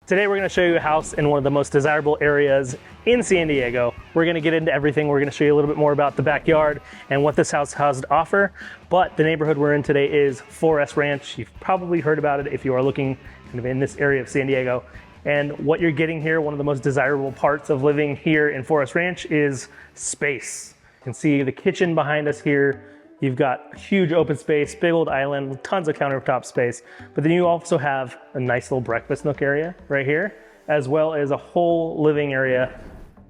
Today we're going to show you a house in one of the most desirable areas in San Diego. We're going to get into everything. We're going to show you a little bit more about the backyard and what this house has to offer. But the neighborhood we're in today is Forest Ranch. You've probably heard about it if you are looking kind of in this area of San Diego. And what you're getting here, one of the most desirable parts of living here in Forest Ranch is space. You can see the kitchen behind us here. You've got huge open space, big old island, tons of countertop space, but then you also have a nice little breakfast nook area right here, as well as a whole living area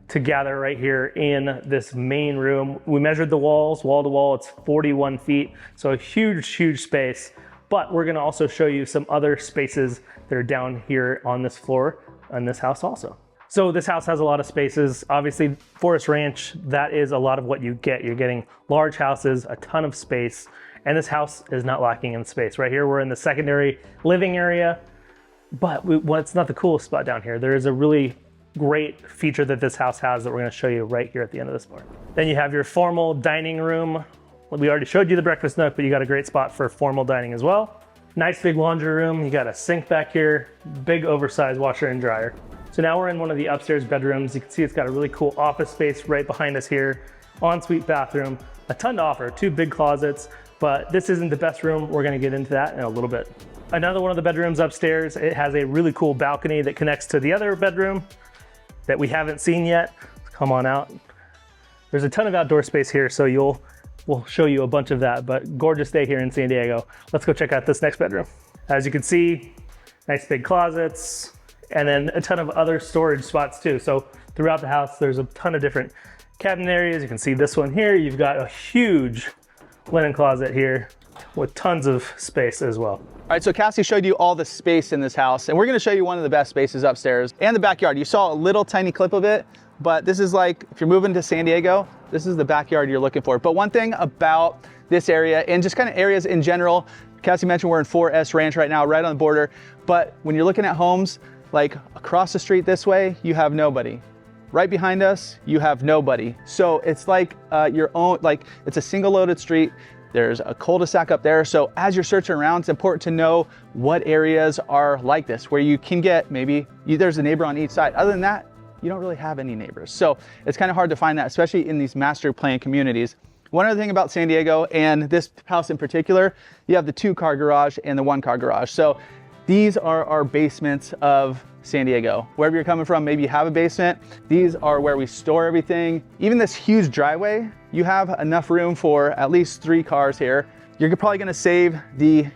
to gather right here in this main room. We measured the walls, wall to wall, it's 41 feet, so a huge space, but we're gonna also show you some other spaces that are down here on this floor in this house also. So this house has a lot of spaces. Obviously, Forest Ranch, that is a lot of what you get. You're getting large houses, a ton of space, and this house is not lacking in space. Right here, we're in the secondary living area, but it's not the coolest spot down here. There is a really great feature that this house has that we're gonna show you right here at the end of this part. Then you have your formal dining room. We already showed you the breakfast nook, but you got a great spot for formal dining as well. Nice big laundry room. You got a sink back here, big oversized washer and dryer. So now we're in one of the upstairs bedrooms. You can see it's got a really cool office space right behind us here. Ensuite bathroom, a ton to offer, 2 big closets, but this isn't the best room. We're gonna get into that in a little bit. Another one of the bedrooms upstairs, it has a really cool balcony that connects to the other bedroom that we haven't seen yet. Come on out. There's a ton of outdoor space here, so we'll show you a bunch of that, but gorgeous day here in San Diego. Let's go check out this next bedroom. As you can see, nice big closets, and then a ton of other storage spots too. So throughout the house, there's a ton of different cabinet areas. You can see this one here. You've got a huge linen closet here with tons of space as well. All right, so Cassie showed you all the space in this house, and we're gonna show you one of the best spaces upstairs and the backyard. You saw a little tiny clip of it, but this is like, if you're moving to San Diego, this is the backyard you're looking for. But one thing about this area, and just kind of areas in general, Cassie mentioned we're in Forest Ranch right now, right on the border, but when you're looking at homes, like across the street this way, you have nobody. Right behind us, you have nobody. So it's like your own, like it's a single loaded street. There's a cul-de-sac up there. So as you're searching around, it's important to know what areas are like this, where you can get there's a neighbor on each side. Other than that, you don't really have any neighbors. So it's kind of hard to find that, especially in these master plan communities. One other thing about San Diego, and this house in particular, you have the 2-car garage and the 1-car garage. So these are our basements of San Diego. Wherever you're coming from, maybe you have a basement. These are where we store everything. Even this huge driveway, you have enough room for at least 3 cars here. You're probably gonna save the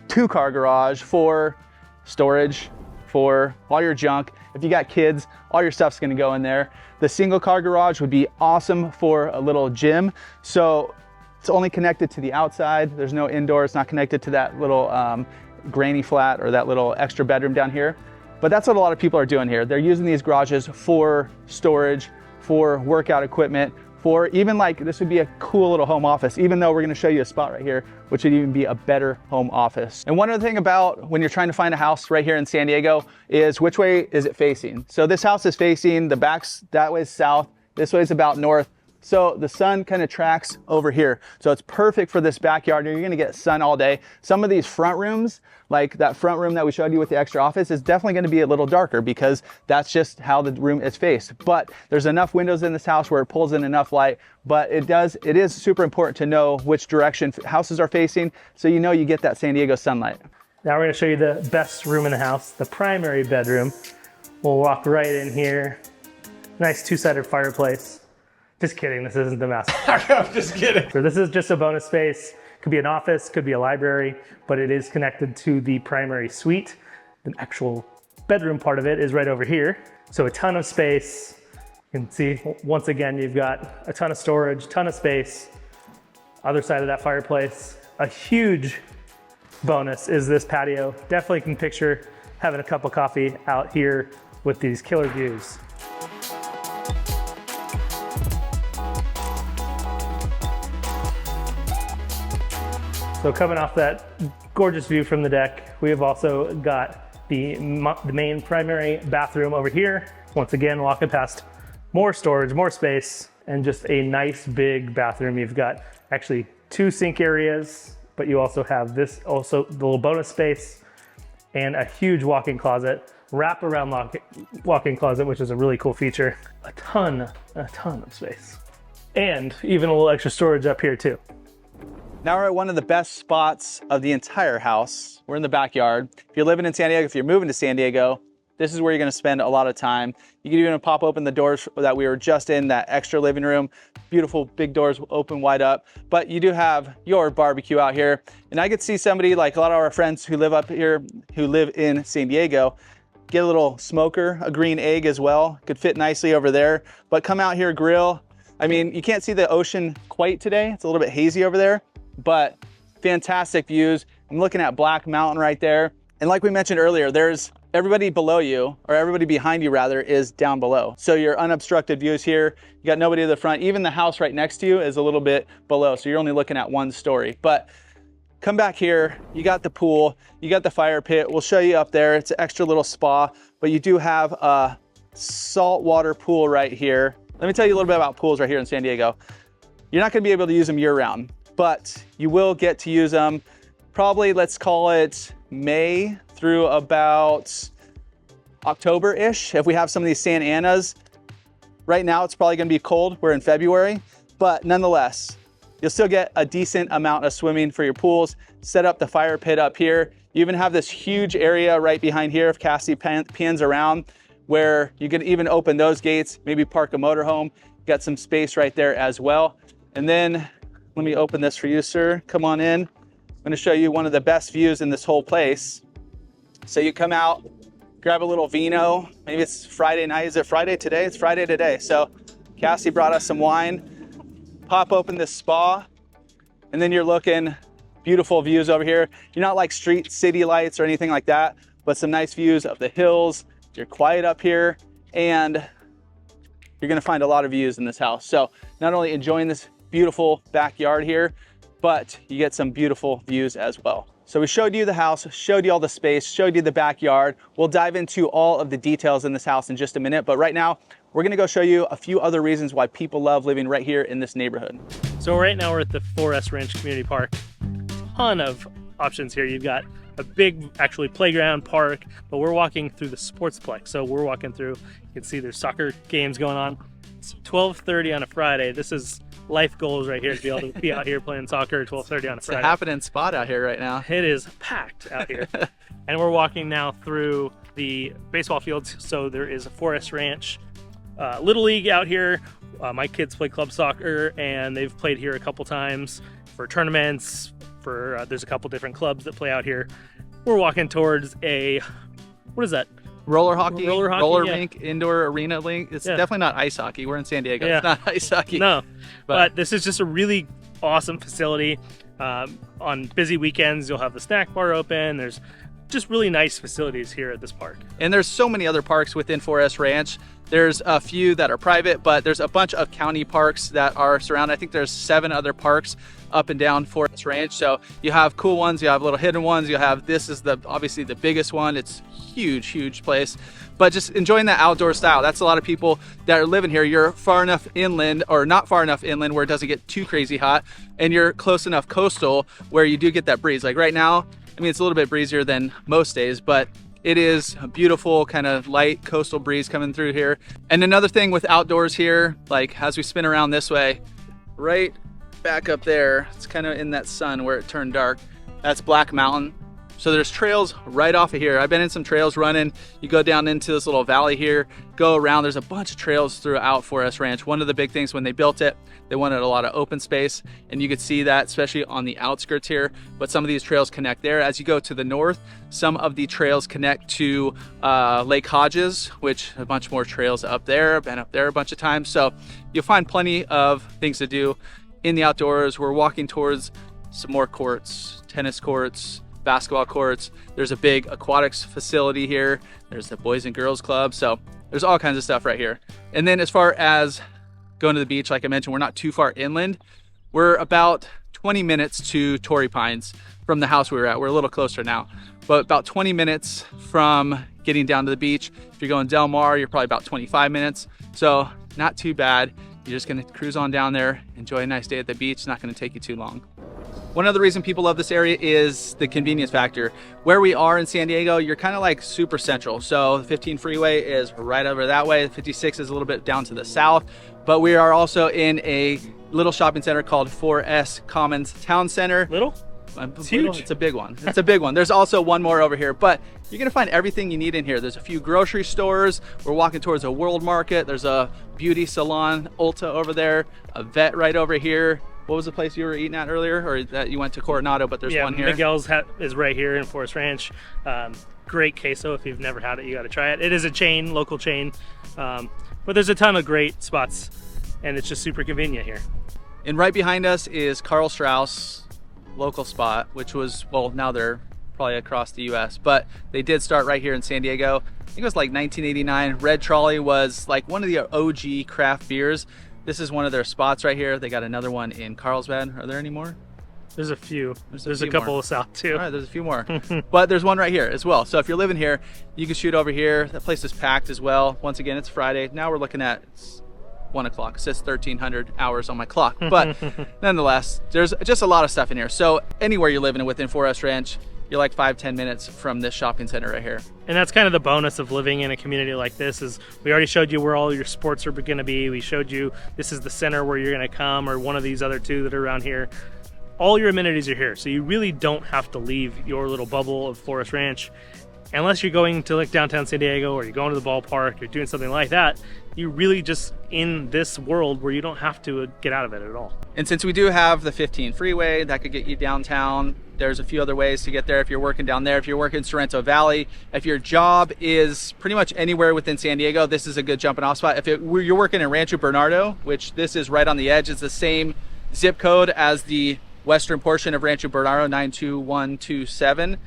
2-car garage for storage, for all your junk. If you got kids, all your stuff's gonna go in there. The single-car garage would be awesome for a little gym. So it's only connected to the outside. There's no indoor, it's not connected to that little granny flat or that little extra bedroom down here. But that's what a lot of people are doing here. They're using these garages for storage, for workout equipment, for even like, this would be a cool little home office, even though we're gonna show you a spot right here, which would even be a better home office. And one other thing about when you're trying to find a house right here in San Diego is which way is it facing? So this house is facing, the back's that way is south, this way is about north. So the sun kind of tracks over here. So it's perfect for this backyard. You're gonna get sun all day. Some of these front rooms, like that front room that we showed you with the extra office, is definitely gonna be a little darker because that's just how the room is faced. But there's enough windows in this house where it pulls in enough light. But it is super important to know which direction houses are facing so you know you get that San Diego sunlight. Now we're gonna show you the best room in the house, the primary bedroom. We'll walk right in here. Nice 2-sided fireplace. Just kidding, this isn't the master. I'm just kidding. So this is just a bonus space. Could be an office, could be a library, but it is connected to the primary suite. The actual bedroom part of it is right over here. So a ton of space. You can see, once again, you've got a ton of storage, ton of space. Other side of that fireplace. A huge bonus is this patio. Definitely can picture having a cup of coffee out here with these killer views. So coming off that gorgeous view from the deck, we have also got the main primary bathroom over here. Once again, walking past more storage, more space, and just a nice big bathroom. You've got actually 2 sink areas, but you also have this, the little bonus space, and a huge walk-in closet wrap-around walk-in closet, which is a really cool feature. A ton of space. And even a little extra storage up here too. Now we're at one of the best spots of the entire house. We're in the backyard. If you're living in San Diego, if you're moving to San Diego, this is where you're gonna spend a lot of time. You can even pop open the doors that we were just in, that extra living room. Beautiful big doors open wide up. But you do have your barbecue out here. And I could see somebody, like a lot of our friends who live up here, who live in San Diego, get a little smoker, a green egg as well. Could fit nicely over there. But come out here, grill. I mean, you can't see the ocean quite today. It's a little bit hazy over there, but fantastic views. I'm looking at Black Mountain right there. And like we mentioned earlier, there's everybody below you, or everybody behind you rather, is down below. So your unobstructed views here, you got nobody at the front. Even the house right next to you is a little bit below. So you're only looking at one story. But come back here, you got the pool, you got the fire pit. We'll show you up there. It's an extra little spa, but you do have a saltwater pool right here. Let me tell you a little bit about pools right here in San Diego. You're not gonna be able to use them year round, but you will get to use them probably, let's call it May through about October-ish. If we have some of these Santa Anas, right now it's probably gonna be cold. We're in February, but nonetheless, you'll still get a decent amount of swimming for your pools. Set up the fire pit up here. You even have this huge area right behind here if Cassie pans around, where you can even open those gates, maybe park a motorhome. Got some space right there as well. And then let me open this for you, sir. Come on in. I'm gonna show you one of the best views in this whole place. So you come out, grab a little vino. Maybe it's Friday night. Is it Friday today? It's Friday today. So Cassie brought us some wine. Pop open this spa, and then you're looking beautiful views over here. You're not like street city lights or anything like that, but some nice views of the hills. You're quiet up here, and you're gonna find a lot of views in this house. So not only enjoying this beautiful backyard here, but you get some beautiful views as well. So we showed you the house, showed you all the space, showed you the backyard. We'll dive into all of the details in this house in just a minute, but right now, we're gonna go show you a few other reasons why people love living right here in this neighborhood. So right now we're at the 4S Ranch Community Park. Ton of options here. You've got a big, actually, playground park, but we're walking through the sportsplex. So we're walking through, you can see there's soccer games going on. It's 12:30 on a Friday. This is life goals right here, to be able to be out here playing soccer at 12:30 on a Friday. It's a happening spot out here right now. It is packed out here. And we're walking now through the baseball fields. So there is a 4S Ranch Little League out here. My kids play club soccer, and they've played here a couple times for tournaments. There's a couple different clubs that play out here. We're walking towards a, what is that? Roller hockey, yeah. rink, indoor arena link. It's definitely not ice hockey. We're in San Diego. Yeah. It's not ice hockey. No, but this is just a really awesome facility. On busy weekends, you'll have the snack bar open. There's just really nice facilities here at this park. And there's so many other parks within 4S Ranch. There's a few that are private, but there's a bunch of county parks that are surrounded. I think there's 7 other parks up and down 4S Ranch. So you have cool ones, you have little hidden ones, you have, this is obviously the biggest one. It's huge place, but just enjoying that outdoor style. That's a lot of people that are living here. You're far enough inland, or not far enough inland where it doesn't get too crazy hot, and you're close enough coastal where you do get that breeze. Like right now, I mean, it's a little bit breezier than most days, but it is a beautiful kind of light coastal breeze coming through here. And another thing with outdoors here, like as we spin around this way, right back up there, it's kind of in that sun where it turned dark. That's Black Mountain. So there's trails right off of here. I've been in some trails running. You go down into this little valley here, go around. There's a bunch of trails throughout 4S Ranch. One of the big things when they built it, they wanted a lot of open space, and you could see that especially on the outskirts here. But some of these trails connect there. As you go to the north, some of the trails connect to Lake Hodges, which a bunch more trails up there. I've been up there a bunch of times. So you'll find plenty of things to do in the outdoors. We're walking towards some more courts, tennis courts, basketball courts. There's a big aquatics facility here. There's the Boys and Girls Club. So there's all kinds of stuff right here. And then as far as going to the beach, like I mentioned, we're not too far inland. We're about 20 minutes to Torrey Pines from the house we were at. We're a little closer now, but about 20 minutes from getting down to the beach. If you're going Del Mar, you're probably about 25 minutes. So not too bad. You're just gonna cruise on down there, enjoy a nice day at the beach. It's not gonna take you too long. One other reason people love this area is the convenience factor. Where we are in San Diego, you're kind of like super central. So the 15 freeway is right over that way. The 56 is a little bit down to the south, but we are also in a little shopping center called 4S Commons Town Center. Little? It's huge. It's a big one. It's a big one. There's also one more over here, but you're gonna find everything you need in here. There's a few grocery stores. We're walking towards a world market. There's a beauty salon, Ulta over there, a vet right over here. What was the place you were eating at earlier, or that you went to Coronado, but there's one here? Miguel's is right here in Forest Ranch. Great queso. If you've never had it, you got to try it. It is a chain, local chain, but there's a ton of great spots, and it's just super convenient here. And right behind us is Carl Strauss, local spot, which was, well, now they're probably across the US, but they did start right here in San Diego. I think it was like 1989. Red Trolley was like one of the OG craft beers. This is one of their spots right here. They got another one in Carlsbad. Are there any more? There's a few. There's a couple south too. All right, there's a few more. But there's one right here as well. So if you're living here, you can shoot over here. That place is packed as well. Once again, it's Friday. Now we're looking at 1 o'clock. It says 1300 hours on my clock. But nonetheless, there's just a lot of stuff in here. So anywhere you're living within 4S Ranch, you're like 5-10 minutes from this shopping center right here. And that's kind of the bonus of living in a community like this is we already showed you where all your sports are going to be. We showed you this is the center where you're going to come, or one of these other two that are around here. All your amenities are here. So you really don't have to leave your little bubble of Forest Ranch. Unless you're going to like downtown San Diego, or you're going to the ballpark, or doing something like that, you're really just in this world where you don't have to get out of it at all. And since we do have the 15 freeway, that could get you downtown. There's a few other ways to get there if you're working down there, if you're working in Sorrento Valley. If your job is pretty much anywhere within San Diego, this is a good jumping off spot. If you're working in Rancho Bernardo, which this is right on the edge, it's the same zip code as the western portion of Rancho Bernardo, 92127.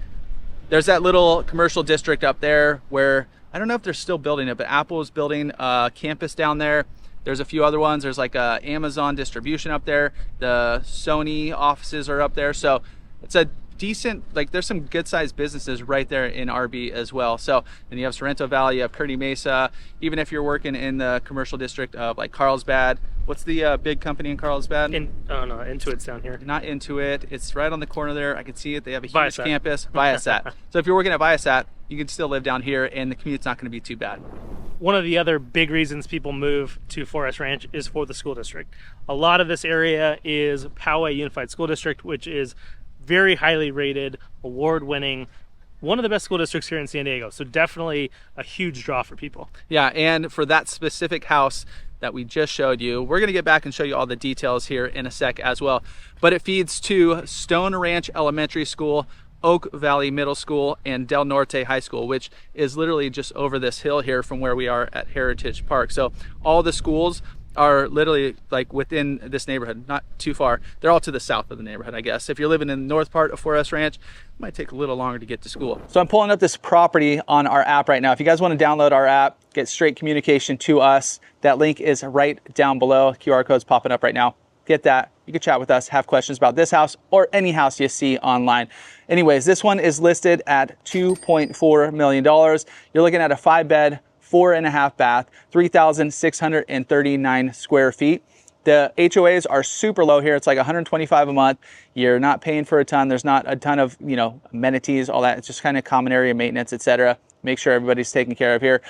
There's that little commercial district up there where, I don't know if they're still building it, but Apple is building a campus down there. There's a few other ones. There's like a Amazon distribution up there. The Sony offices are up there. So it's a decent, like there's some good sized businesses right there in RB as well. So then you have Sorrento Valley, you have Kearny Mesa. Even if you're working in the commercial district of like Carlsbad, what's the big company in Carlsbad? Oh no, Intuit's down here. Not Intuit. It's right on the corner there. I can see it. They have a huge Viasat. campus. Viasat. So if you're working at Viasat, you can still live down here and the commute's not going to be too bad. One of the other big reasons people move to Forest Ranch is for the school district. A lot of this area is Poway Unified School District, which is very highly rated, award-winning, one of the best school districts here in San Diego. So definitely a huge draw for people. Yeah, and for that specific house that we just showed you, we're going to get back and show you all the details here in a sec as well. But it feeds to Stone Ranch Elementary School, Oak Valley Middle School, and Del Norte High School, which is literally just over this hill here from where we are at Heritage Park. So all the schools are literally like within this neighborhood, not too far. They're all to the south of the neighborhood, I guess. If you're living in the north part of 4S Ranch, it might take a little longer to get to school. So I'm pulling up this property on our app right now. If you guys want to download our app, get straight communication to us, that link is right down below. QR code's popping up right now. Get that. You can chat with us, have questions about this house or any house you see online. Anyways, this one is listed at $2.4 million. You're looking at a 5-bed, 4.5 bath, 3,639 square feet. The HOAs are super low here. It's like $125 a month. You're not paying for a ton. There's not a ton of, amenities, all that. It's just kind of common area maintenance, etc. Make sure everybody's taken care of here.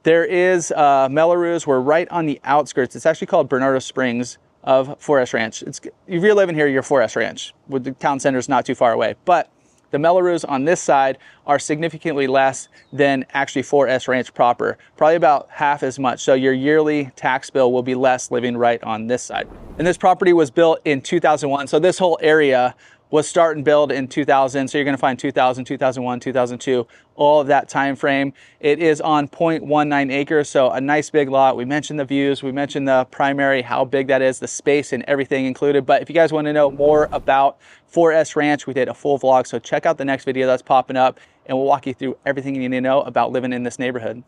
There is Melrose. We're right on the outskirts. It's actually called Bernardo Springs of 4S Ranch. If you're living here, you're 4S Ranch. With the town center is not too far away. But the Melrose on this side are significantly less than actually 4S Ranch proper, probably about half as much. So your yearly tax bill will be less living right on this side. And this property was built in 2001. So this whole area was start and build in 2000. So you're going to find 2000, 2001, 2002, all of that time frame. It is on 0.19 acres, so a nice big lot. We mentioned the views, we mentioned the primary, how big that is, the space and everything included. But if you guys want to know more about 4S Ranch, we did a full vlog, so check out the next video that's popping up and we'll walk you through everything you need to know about living in this neighborhood.